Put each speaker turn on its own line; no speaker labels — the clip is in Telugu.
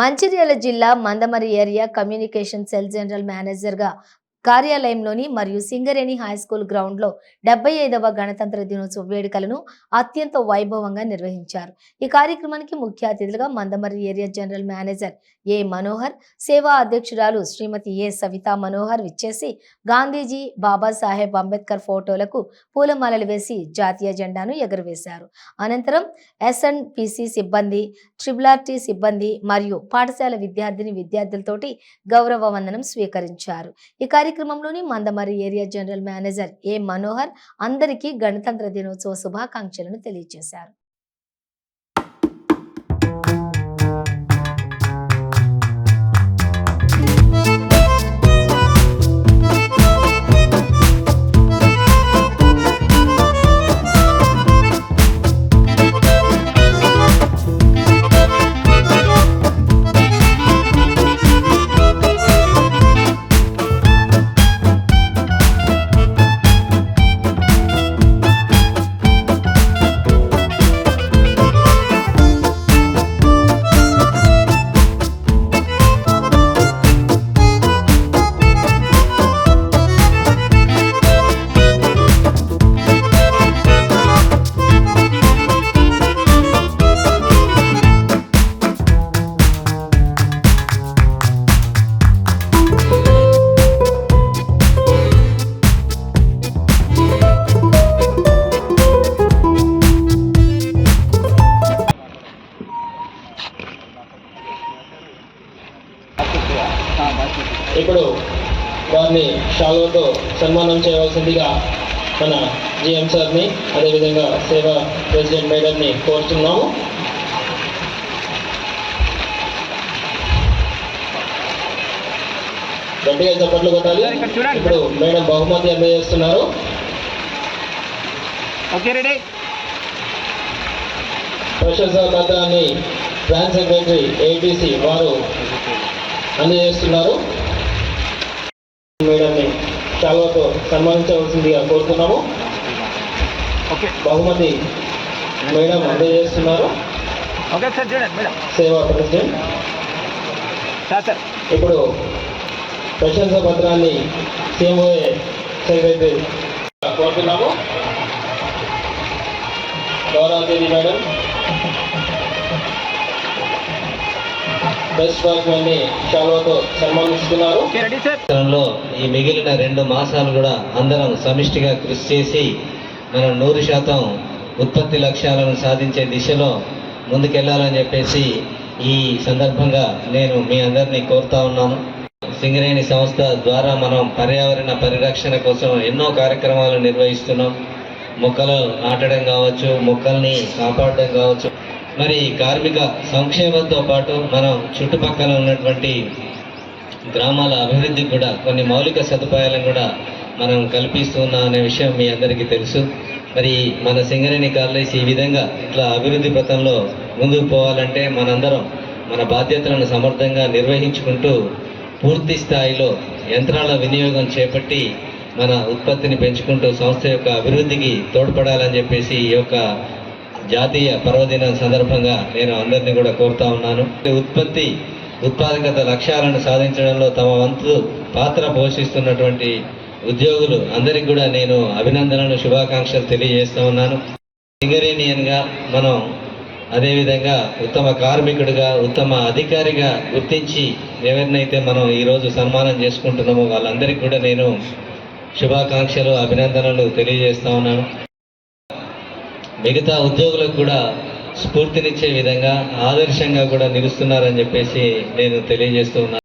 మంచిర్యాల జిల్లా Mandamarri area communication cell general మేనేజర్గా కార్యాలయంలోని మరియు సింగరేణి హైస్కూల్ గ్రౌండ్లో 75వ గణతంత్ర దినోత్సవ వేడుకలను అత్యంత వైభవంగా నిర్వహించారు. ఈ కార్యక్రమానికి ముఖ్య అతిథులుగా మందమరి ఏరియా జనరల్ మేనేజర్ ఏ మనోహర్, సేవా అధ్యక్షురాలు శ్రీమతి ఏ సవితా మనోహర్ విచ్చేసి గాంధీజీ, బాబాసాహెబ్ అంబేద్కర్ ఫోటోలకు పూలమాలలు వేసి జాతీయ జెండాను ఎగురవేశారు. అనంతరం ఎస్ఎన్పిసి సిబ్బంది, ట్రిబుల్ఆర్టీ సిబ్బంది మరియు పాఠశాల విద్యార్థులతోటి గౌరవ వందనం స్వీకరించారు. ఈ కార్యక్రమంలోని మందమరి ఏరియా జనరల్ మేనేజర్ ఏ మనోహర్ అందరికీ గణతంత్ర దినోత్సవ శుభాకాంక్షలను తెలియజేశారు.
ఇప్పుడు వారిని షాల్వాతో సన్మానం చేయవలసిందిగా మన జిఎం సార్ని, అదేవిధంగా సేవా ప్రెసిడెంట్ మేడంని కోరుతున్నాము. గట్టిగా చప్పట్లు కొట్టాలి. ఇప్పుడు మేడం బహుమతి అందజేస్తున్నారు. ప్రశంసా పత్రాన్ని ప్లాన్ సెక్రటరీ ఏటీసీ వారు అందజేస్తున్నారు. మేడంని షాల్వాతో సన్మానించవలసిందిగా కోరుతున్నాము. బహుమతి మేడం అందజేస్తున్నారు. సేవా ప్రెసిడెంట్. ఇప్పుడు ప్రశంసా పత్రాన్ని సిఎంఓఏ సెక్రటరీ కోరుతున్నాము. గౌరవదేవి మేడం
ఈ మిగిలిన 2 మాసాలు కూడా అందరం సమిష్టిగా కృషి చేసి మనం 100% ఉత్పత్తి లక్ష్యాలను సాధించే దిశలో ముందుకెళ్లాలని చెప్పేసి ఈ సందర్భంగా నేను మీ అందరినీ కోరుతా ఉన్నాను. సింగరేణి సంస్థ ద్వారా మనం పర్యావరణ పరిరక్షణ కోసం ఎన్నో కార్యక్రమాలు నిర్వహిస్తున్నాం. మొక్కలు నాటడం కావచ్చు, మొక్కల్ని కాపాడడం కావచ్చు, మరి కార్మిక సంక్షేమంతో పాటు మనం చుట్టుపక్కల ఉన్నటువంటి గ్రామాల అభివృద్ధికి కూడా కొన్ని మౌలిక సదుపాయాలను కూడా మనం కల్పిస్తున్నాం అనే విషయం మీ అందరికీ తెలుసు. మరి మన సింగరేణి కాలేజ్ ఈ విధంగా ఇట్లా అభివృద్ధి పథంలో ముందుకు పోవాలంటే మనందరం మన బాధ్యతలను సమర్థంగా నిర్వహించుకుంటూ పూర్తి స్థాయిలో యంత్రాల వినియోగం చేపట్టి మన ఉత్పత్తిని పెంచుకుంటూ సంస్థ యొక్క అభివృద్ధికి తోడ్పడాలని చెప్పేసి ఈ యొక్క జాతీయ పర్వదినం సందర్భంగా నేను అందరినీ కూడా కోరుతా ఉన్నాను. ఉత్పాదకత లక్ష్యాలను సాధించడంలో తమ వంతు పాత్ర పోషిస్తున్నటువంటి ఉద్యోగులు అందరికీ కూడా నేను అభినందనలు, శుభాకాంక్షలు తెలియజేస్తూ ఉన్నాను. సింగరేణియన్గా మనం అదేవిధంగా ఉత్తమ కార్మికుడిగా, ఉత్తమ అధికారిగా గుర్తించి ఎవరినైతే మనం ఈరోజు సన్మానం చేసుకుంటున్నామో వాళ్ళందరికీ కూడా నేను శుభాకాంక్షలు, అభినందనలు తెలియజేస్తూ ఉన్నాను. మిగతా ఉద్యోగులకు కూడా స్ఫూర్తినిచ్చే విధంగా ఆదర్శంగా కూడా నిలుస్తున్నారని చెప్పేసి నేను తెలియజేస్తూ ఉన్నాను.